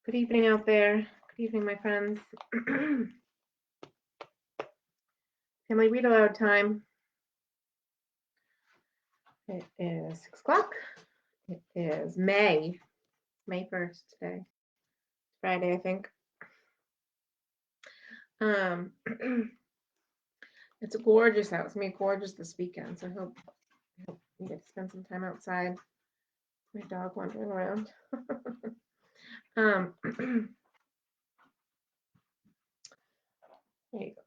Good evening out there. Good evening, my friends. Family read aloud time. It is 6 o'clock. It is May 1st today. Friday, I think. It's gorgeous out. It's gonna be gorgeous this weekend. So I hope we get to spend some time outside. My dog wandering around. There you go.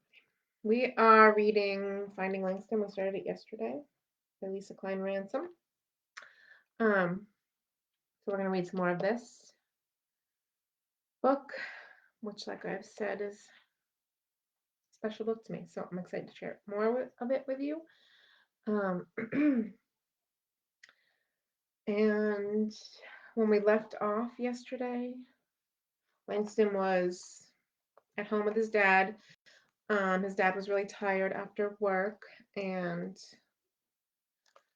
We are reading Finding Langston. We started it yesterday by Lisa Klein Ransom. So we're gonna read some more of this book, which, like I've said, is a special book to me. So I'm excited to share more of it with you. And when we left off yesterday, Langston was at home with his dad. His dad was really tired after work, and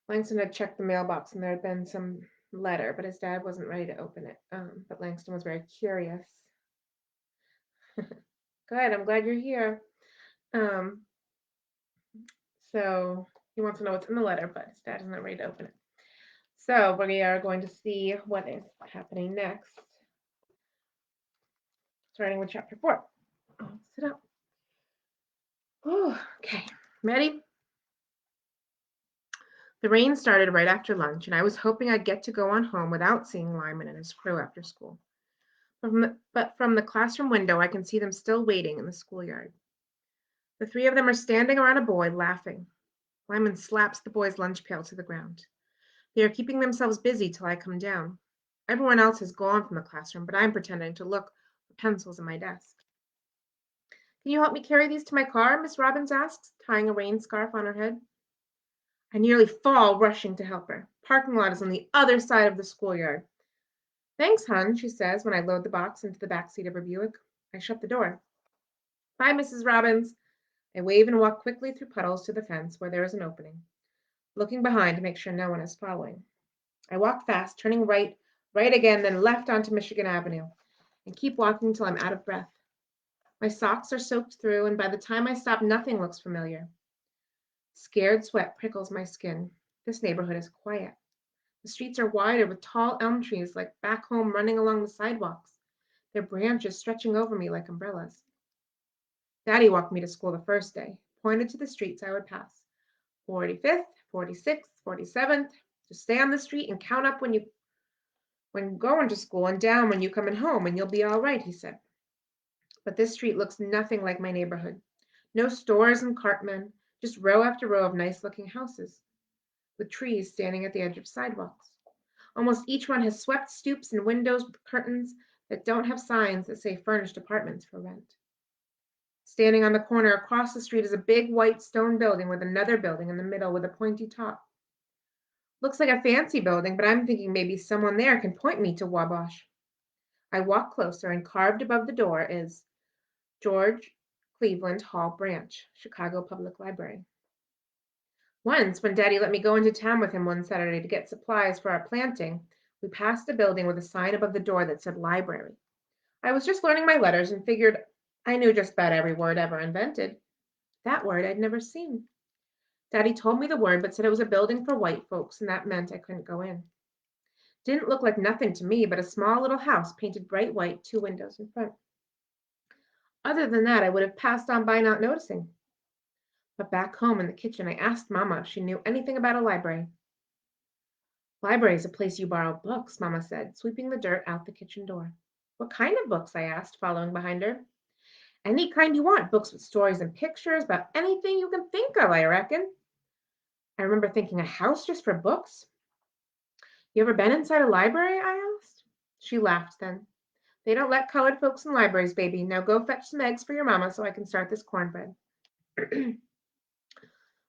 Langston had checked the mailbox, and there had been some letter, but his dad wasn't ready to open it. But Langston was very curious. Good, I'm glad you're here. So he wants to know what's in the letter, but his dad isn't ready to open it. So we are going to see what is happening next, starting with chapter 4. Sit up. Oh, okay, ready? The rain started right after lunch, and I was hoping I'd get to go on home without seeing Lyman and his crew after school. But from the classroom window, I can see them still waiting in the schoolyard. The three of them are standing around a boy, laughing. Lyman slaps the boy's lunch pail to the ground. They are keeping themselves busy till I come down. Everyone else has gone from the classroom, but I'm pretending to look for pencils in my desk. Can you help me carry these to my car? Miss Robbins asks, tying a rain scarf on her head. I nearly fall rushing to help her. Parking lot is on the other side of the schoolyard. Thanks, hon, she says when I load the box into the back seat of her Buick. I shut the door. Bye, Mrs. Robbins. I wave and walk quickly through puddles to the fence where there is an opening, looking behind to make sure no one is following. I walk fast, turning right again, then left onto Michigan Avenue, and keep walking till I'm out of breath. My socks are soaked through, and by the time I stop, nothing looks familiar. Scared sweat prickles my skin. This neighborhood is quiet. The streets are wider with tall elm trees like back home running along the sidewalks, their branches stretching over me like umbrellas. Daddy walked me to school the first day, pointed to the streets I would pass. 45th, 46th, 47th. Just stay on the street and count up when going to school and down when you coming home, and you'll be all right, he said. But this street looks nothing like my neighborhood. No stores and cartmen, just row after row of nice-looking houses, with trees standing at the edge of sidewalks. Almost each one has swept stoops and windows with curtains that don't have signs that say furnished apartments for rent. Standing on the corner across the street is a big white stone building with another building in the middle with a pointy top. Looks like a fancy building, but I'm thinking maybe someone there can point me to Wabash. I walk closer, and carved above the door is George Cleveland Hall Branch, Chicago Public Library. Once, when Daddy let me go into town with him one Saturday to get supplies for our planting, we passed a building with a sign above the door that said library. I was just learning my letters and figured I knew just about every word ever invented. That word I'd never seen. Daddy told me the word, but said it was a building for white folks, and that meant I couldn't go in. Didn't look like nothing to me, but a small little house painted bright white, 2 windows in front. Other than that, I would have passed on by not noticing. But back home in the kitchen, I asked Mama if she knew anything about a library. Library is a place you borrow books, Mama said, sweeping the dirt out the kitchen door. What kind of books? I asked, following behind her. Any kind you want, books with stories and pictures about anything you can think of, I reckon. I remember thinking, a house just for books? You ever been inside a library? I asked. She laughed then. They don't let colored folks in libraries, baby. Now go fetch some eggs for your mama so I can start this cornbread.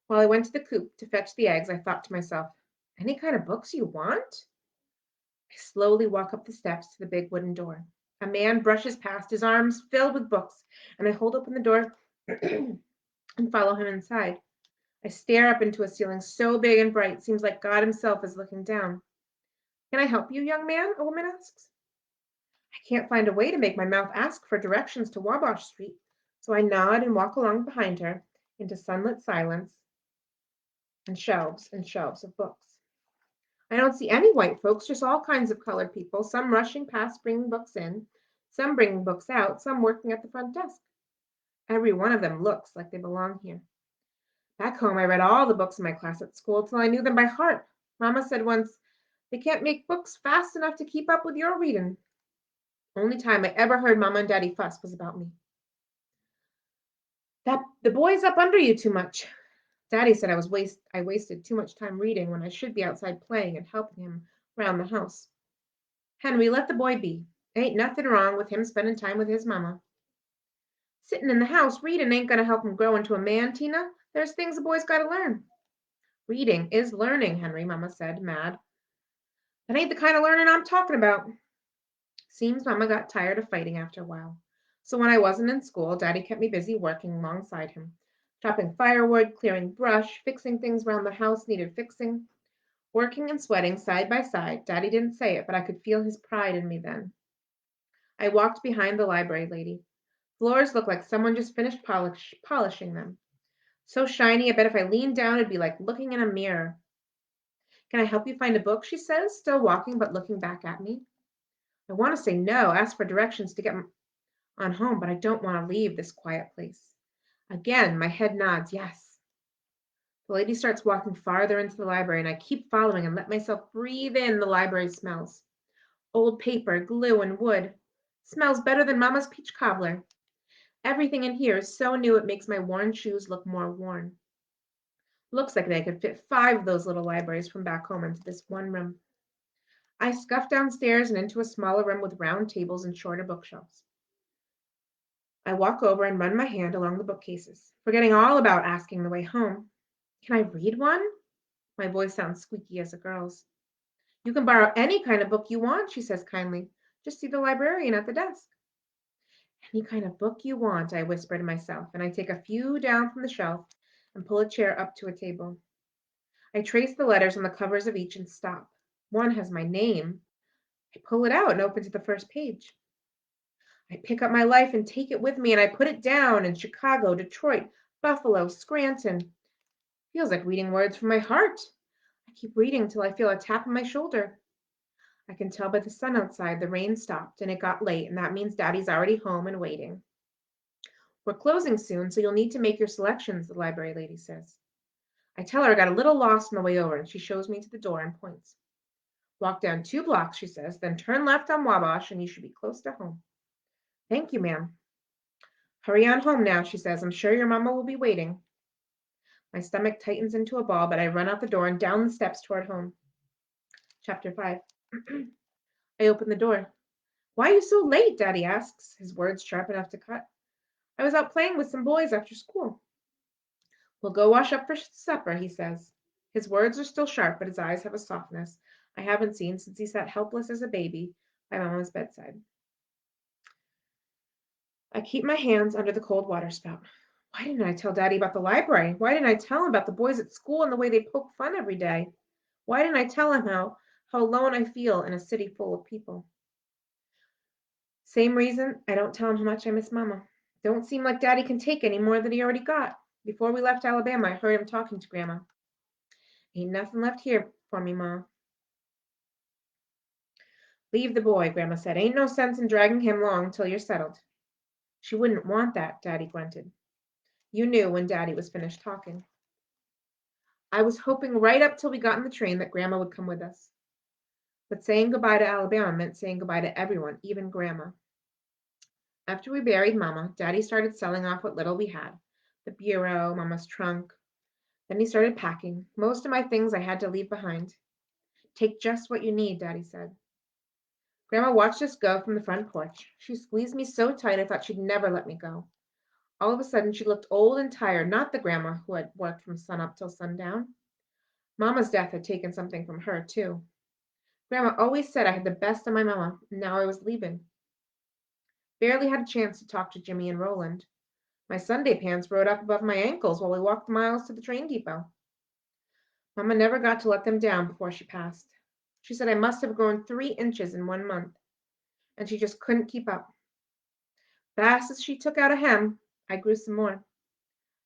While I went to the coop to fetch the eggs, I thought to myself, any kind of books you want? I slowly walk up the steps to the big wooden door. A man brushes past, his arms filled with books, and I hold open the door and follow him inside. I stare up into a ceiling so big and bright, seems like God himself is looking down. Can I help you, young man? A woman asks. I Can't find a way to make my mouth ask for directions to Wabash Street, so I nod and walk along behind her into sunlit silence and shelves of books. I don't see any white folks, just all kinds of colored people, some rushing past bringing books in, some bringing books out, some working at the front desk. Every one of them looks like they belong here. Back home, I read all the books in my class at school till I knew them by heart. Mama said once, they can't make books fast enough to keep up with your reading. Only time I ever heard Mama and Daddy fuss was about me. That the boy's up under you too much. Daddy said I wasted too much time reading when I should be outside playing and helping him around the house. Henry, let the boy be. Ain't nothing wrong with him spending time with his mama. Sitting in the house reading ain't gonna help him grow into a man, Tina. There's things a boy's gotta learn. Reading is learning, Henry, Mama said, mad. That ain't the kind of learning I'm talking about. Seems Mama got tired of fighting after a while. So when I wasn't in school, Daddy kept me busy working alongside him, chopping firewood, clearing brush, fixing things around the house needed fixing. Working and sweating side by side. Daddy didn't say it, but I could feel his pride in me then. I walked behind the library lady. Floors looked like someone just finished polishing them. So shiny, I bet if I leaned down, it'd be like looking in a mirror. Can I help you find a book? She says, still walking but looking back at me. I want to say no, ask for directions to get on home, but I don't want to leave this quiet place. Again, my head nods yes. The lady starts walking farther into the library, and I keep following and let myself breathe in the library smells. Old paper, glue, and wood. Smells better than Mama's peach cobbler. Everything in here is so new it makes my worn shoes look more worn. Looks like they could fit 5 of those little libraries from back home into this one room. I scuff downstairs and into a smaller room with round tables and shorter bookshelves. I walk over and run my hand along the bookcases, forgetting all about asking the way home. Can I read one? My voice sounds squeaky as a girl's. You can borrow any kind of book you want, she says kindly. Just see the librarian at the desk. Any kind of book you want, I whisper to myself, and I take a few down from the shelf and pull a chair up to a table. I trace the letters on the covers of each and stop. One has my name. I pull it out and open to the first page. I pick up my life and take it with me, and I put it down in Chicago, Detroit, Buffalo, Scranton. Feels like reading words from my heart. I keep reading till I feel a tap on my shoulder. I can tell by the sun outside the rain stopped and it got late, and that means Daddy's already home and waiting. We're closing soon, so you'll need to make your selections, the library lady says. I tell her I got a little lost on the way over, and she shows me to the door and points. Walk down 2 blocks, she says, then turn left on Wabash, and you should be close to home. Thank you, ma'am. Hurry on home now, she says. I'm sure your mama will be waiting. My stomach tightens into a ball, but I run out the door and down the steps toward home. Chapter 5. I open the door. Why are you so late? Daddy asks, his words sharp enough to cut. I was out playing with some boys after school. We'll go wash up for supper, he says. His words are still sharp, but his eyes have a softness I haven't seen since he sat helpless as a baby by Mama's bedside. I keep my hands under the cold water spout. Why didn't I tell Daddy about the library? Why didn't I tell him about the boys at school and the way they poke fun every day? Why didn't I tell him how alone I feel in a city full of people? Same reason I don't tell him how much I miss Mama. Don't seem like Daddy can take any more than he already got. Before we left Alabama, I heard him talking to Grandma. Ain't nothing left here for me, Ma. Leave the boy, Grandma said. Ain't no sense in dragging him along till you're settled. She wouldn't want that, Daddy grunted. You knew when Daddy was finished talking. I was hoping right up till we got in the train that Grandma would come with us. But saying goodbye to Alabama meant saying goodbye to everyone, even Grandma. After we buried Mama, Daddy started selling off what little we had. The bureau, Mama's trunk. Then he started packing. Most of my things I had to leave behind. Take just what you need, Daddy said. Grandma watched us go from the front porch. She squeezed me so tight I thought she'd never let me go. All of a sudden, she looked old and tired, not the Grandma who had worked from sunup till sundown. Mama's death had taken something from her, too. Grandma always said I had the best of my Mama, and now I was leaving. Barely had a chance to talk to Jimmy and Roland. My Sunday pants rode up above my ankles while we walked miles to the train depot. Mama never got to let them down before she passed. She said I must have grown 3 inches in 1 month. and she just couldn't keep up. Fast as she took out a hem, I grew some more.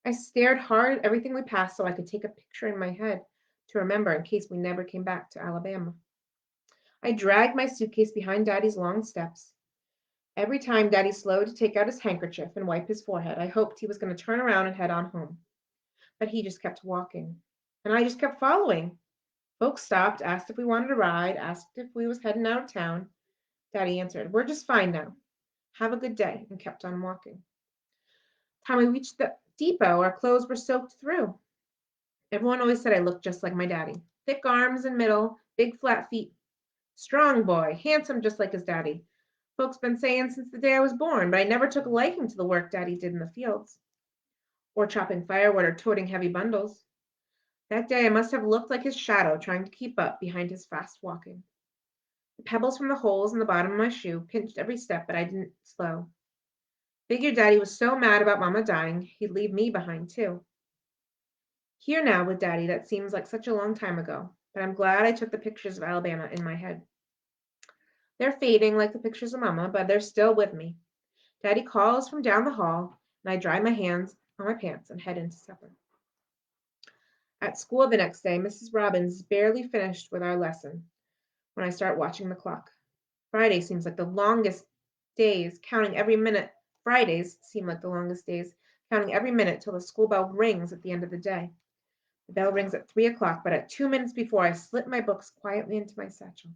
I stared hard at everything we passed so I could take a picture in my head to remember in case we never came back to Alabama. I dragged my suitcase behind Daddy's long steps. Every time Daddy slowed to take out his handkerchief and wipe his forehead, I hoped he was going to turn around and head on home. But he just kept walking. And I just kept following. Folks stopped, asked if we wanted a ride, asked if we was heading out of town. Daddy answered, "We're just fine now. Have a good day," and kept on walking. Time we reached the depot, our clothes were soaked through. Everyone always said I looked just like my daddy. Thick arms and middle, big flat feet. Strong boy, handsome just like his daddy. Folks been saying since the day I was born, but I never took a liking to the work Daddy did in the fields, or chopping firewood or toting heavy bundles. That day I must have looked like his shadow trying to keep up behind his fast walking. The pebbles from the holes in the bottom of my shoe pinched every step, but I didn't slow. Figured Daddy was so mad about Mama dying, he'd leave me behind too. Here now with Daddy, that seems like such a long time ago, but I'm glad I took the pictures of Alabama in my head. They're fading like the pictures of Mama, but they're still with me. Daddy calls from down the hall, and I dry my hands on my pants and head into supper. At school the next day, Mrs. Robbins is barely finished with our lesson when I start watching the clock. Friday seems like the longest days, counting every minute. Fridays seem like the longest days, counting every minute till the school bell rings at the end of the day. The bell rings at 3 o'clock, but at 2 minutes before, I slip my books quietly into my satchel.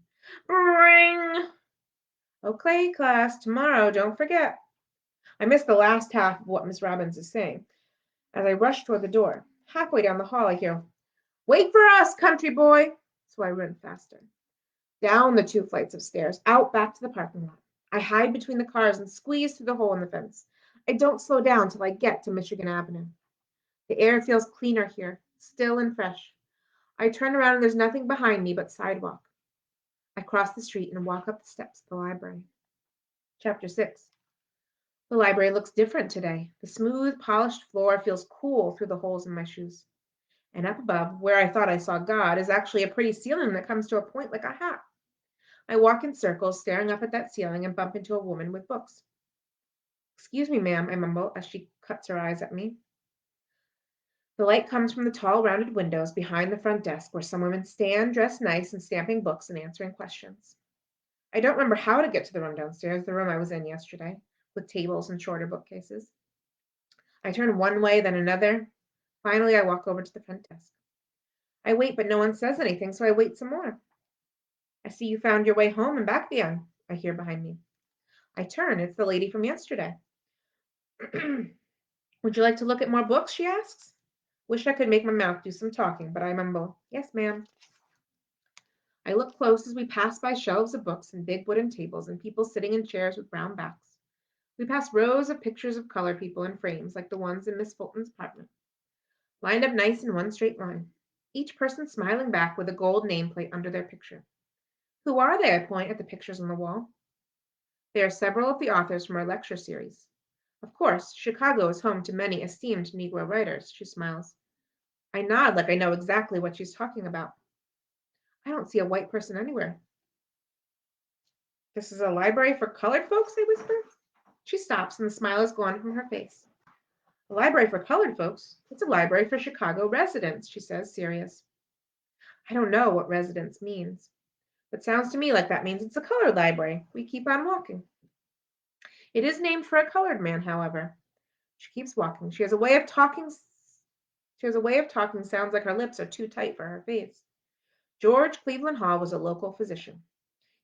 Ring! Okay, class, tomorrow, don't forget. I missed the last half of what Miss Robbins is saying. As I rush toward the door, halfway down the hall, I hear, "Wait for us, country boy!" So I run faster. Down the 2 flights of stairs, out back to the parking lot. I hide between the cars and squeeze through the hole in the fence. I don't slow down till I get to Michigan Avenue. The air feels cleaner here, still and fresh. I turn around and there's nothing behind me but sidewalk. I cross the street and walk up the steps of the library. Chapter 6. The library looks different today. The smooth, polished floor feels cool through the holes in my shoes. And up above, where I thought I saw God, is actually a pretty ceiling that comes to a point like a hat. I walk in circles, staring up at that ceiling, and bump into a woman with books. "Excuse me, ma'am," I mumble as she cuts her eyes at me. The light comes from the tall, rounded windows behind the front desk, where some women stand, dressed nice, and stamping books and answering questions. I don't remember how to get to the room downstairs, the room I was in yesterday, with tables and shorter bookcases. I turn one way, then another. Finally, I walk over to the front desk. I wait, but no one says anything, so I wait some more. "I see you found your way home and back again," I hear behind me. I turn. It's the lady from yesterday. "Would you like to look at more books?" she asks. Wish I could make my mouth do some talking, but I mumble, "Yes, ma'am." I look close as we pass by shelves of books and big wooden tables and people sitting in chairs with brown backs. We pass rows of pictures of colored people in frames like the ones in Miss Fulton's apartment, lined up nice in one straight line, each person smiling back with a gold nameplate under their picture. "Who are they?" I point at the pictures on the wall. "They are several of the authors from our lecture series. Of course, Chicago is home to many esteemed Negro writers," she smiles. I nod like I know exactly what she's talking about. "I don't see a white person anywhere." "This is a library for colored folks?" I whisper. She stops and the smile is gone from her face. "A library for colored folks? It's a library for Chicago residents," she says, serious. I don't know what residence means. It sounds to me like that means it's a colored library. We keep on walking. It is named for a colored man, however. She keeps walking. She has a way of talking sounds like her lips are too tight for her face. George Cleveland Hall was a local physician.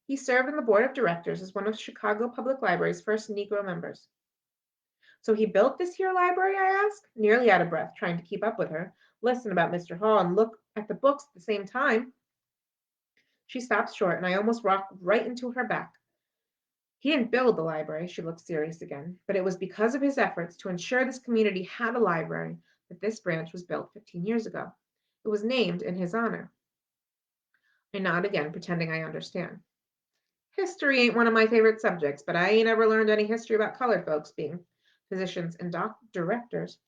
He served on the board of directors as one of Chicago Public Library's first Negro members. "So he built this here library?" I ask, nearly out of breath, trying to keep up with her, listen about Mr. Hall, and look at the books at the same time. She stops short, and I almost walk right into her back. "He didn't build the library," she looks serious again, "but it was because of his efforts to ensure this community had a library that this branch was built 15 years ago. It was named in his honor." I nod again, pretending I understand. "History ain't one of my favorite subjects, but I ain't ever learned any history about colored folks being physicians and directors."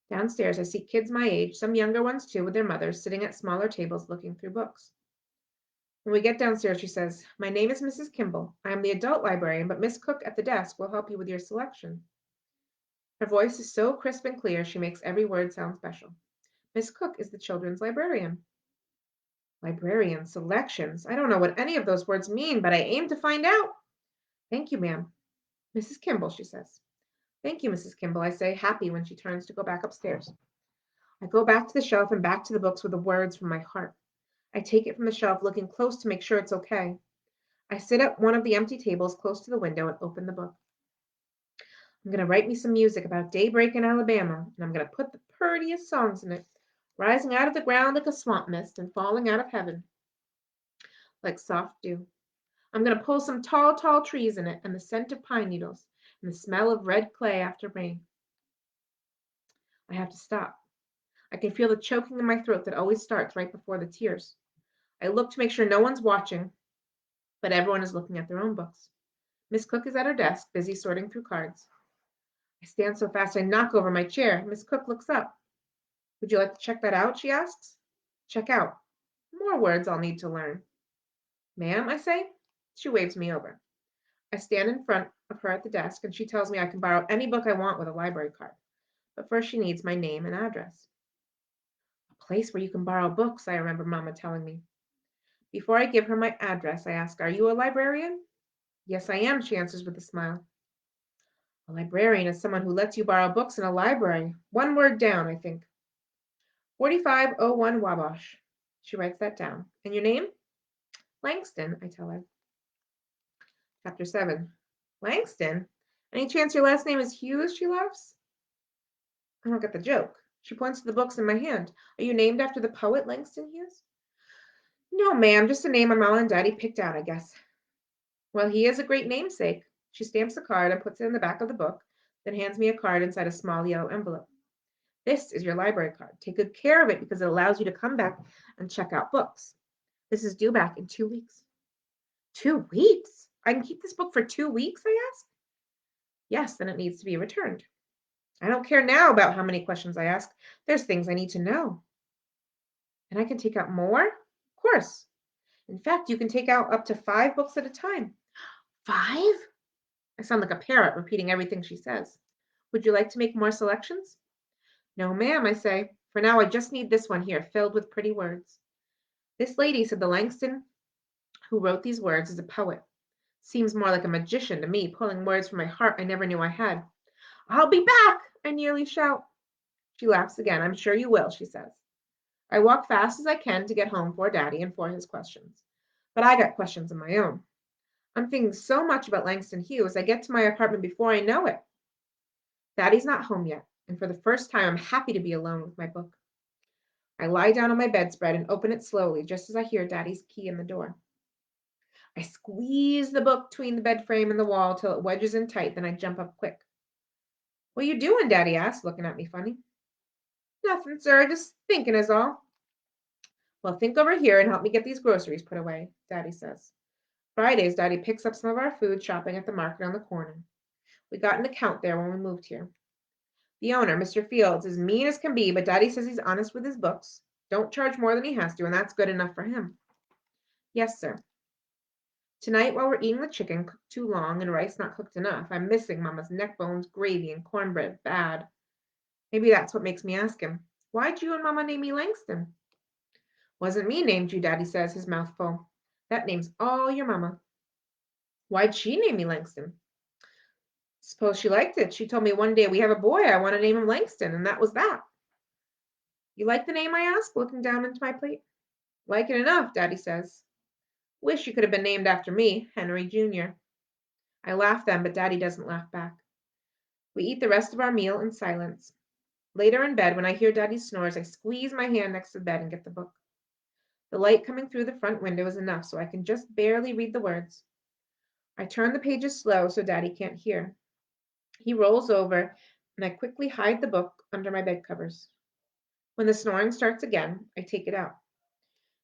Downstairs, I see kids my age, some younger ones too, with their mothers, sitting at smaller tables looking through books. When we get downstairs, she says, "My name is Mrs. Kimball. I am the adult librarian, but Miss Cook at the desk will help you with your selection." Her voice is so crisp and clear, she makes every word sound special. Miss Cook is the children's librarian. Librarian, selections. I don't know what any of those words mean, but I aim to find out. Thank you, ma'am. Mrs. Kimball, she says. Thank you, Mrs. Kimball, I say, happy when she turns to go back upstairs. I go back to the shelf and back to the books with the words from my heart. I take it from the shelf, looking close to make sure it's okay. I sit at one of the empty tables close to the window and open the book. I'm going to write me some music about daybreak in Alabama, and I'm going to put the prettiest songs in it, rising out of the ground like a swamp mist and falling out of heaven like soft dew. I'm going to pull some tall, tall trees in it, and the scent of pine needles, and the smell of red clay after rain. I have to stop. I can feel the choking in my throat that always starts right before the tears. I look to make sure no one's watching, but everyone is looking at their own books. Miss Cook is at her desk, busy sorting through cards. I stand so fast I knock over my chair. Miss Cook looks up. Would you like to check that out? She asks. Check out. More words I'll need to learn. Ma'am, I say. She waves me over. I stand in front of her at the desk, and she tells me I can borrow any book I want with a library card. But first she needs my name and address. A place where you can borrow books, I remember Mama telling me. Before I give her my address, I ask, are you a librarian? Yes, I am, she answers with a smile. A librarian is someone who lets you borrow books in a library. One word down, I think. 4501 Wabash. She writes that down. And your name? Langston, I tell her. Chapter 7. Langston? Any chance your last name is Hughes? She laughs. I don't get the joke. She points to the books in my hand. Are you named after the poet Langston Hughes? No, ma'am, just a name my mama and daddy picked out, I guess. Well, he is a great namesake. She stamps the card and puts it in the back of the book, then hands me a card inside a small yellow envelope. This is your library card. Take good care of it because it allows you to come back and check out books. This is due back in 2 weeks. 2 weeks? I can keep this book for 2 weeks, I ask? Yes, then it needs to be returned. I don't care now about how many questions I ask. There's things I need to know. And I can take out more? Of course. In fact, you can take out up to 5 books at a time. 5? I sound like a parrot repeating everything she says. Would you like to make more selections? No, ma'am, I say. For now, I just need this one here, filled with pretty words. This lady said the Langston who wrote these words is a poet. Seems more like a magician to me, pulling words from my heart I never knew I had. I'll be back, I nearly shout. She laughs again. I'm sure you will, she says. I walk fast as I can to get home for Daddy and for his questions. But I got questions of my own. I'm thinking so much about Langston Hughes, I get to my apartment before I know it. Daddy's not home yet, and for the first time I'm happy to be alone with my book. I lie down on my bedspread and open it slowly, just as I hear Daddy's key in the door. I squeeze the book between the bed frame and the wall till it wedges in tight, then I jump up quick. What you doing, Daddy asks, looking at me funny. Nothing, sir, just thinking is all. Well, think over here and help me get these groceries put away, Daddy says. Fridays, Daddy picks up some of our food shopping at the market on the corner. We got an account there when we moved here. The owner, Mr. Fields, is mean as can be, but Daddy says he's honest with his books. Don't charge more than he has to, and that's good enough for him. Yes, sir. Tonight, while we're eating the chicken cooked too long and rice not cooked enough, I'm missing Mama's neck bones, gravy, and cornbread bad. Maybe that's what makes me ask him, why'd you and Mama name me Langston? Wasn't me named you, Daddy says, his mouth full. That name's all your Mama. Why'd she name me Langston? Suppose she liked it. She told me one day we have a boy, I want to name him Langston, and that was that. You like the name, I ask, looking down into my plate. Like it enough, Daddy says. Wish you could have been named after me, Henry Jr. I laugh then, but Daddy doesn't laugh back. We eat the rest of our meal in silence. Later in bed, when I hear Daddy's snores, I squeeze my hand next to the bed and get the book. The light coming through the front window is enough so I can just barely read the words. I turn the pages slow so Daddy can't hear. He rolls over, and I quickly hide the book under my bed covers. When the snoring starts again, I take it out.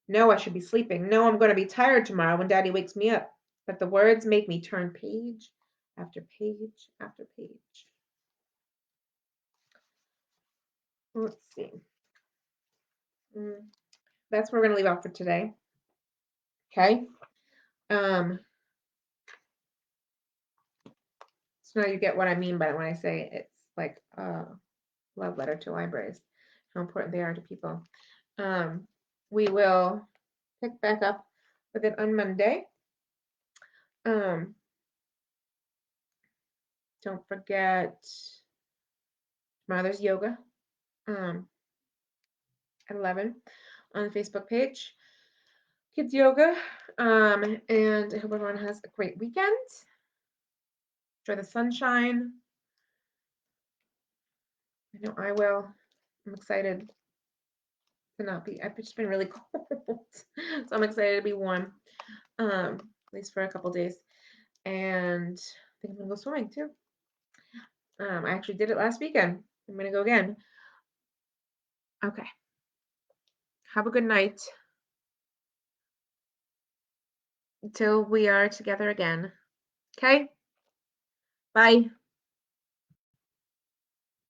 No, I should be sleeping. No, I'm going to be tired tomorrow when Daddy wakes me up. But the words make me turn page after page after page. Let's see. That's where we're going to leave off for today. Okay. So now you get what I mean by when I say it's like a love letter to libraries, how important they are to people. We will pick back up with it on Monday. Don't forget tomorrow there's yoga at 11 on the Facebook page. Kids yoga. And I hope everyone has a great weekend. Enjoy the sunshine. I know I will. I'm excited to not be. I've just been really cold, so I'm excited to be warm. At least for a couple days. And I think I'm gonna go swimming too. I actually did it last weekend. I'm gonna go again. Okay. Have a good night until we are together again. Okay? Bye.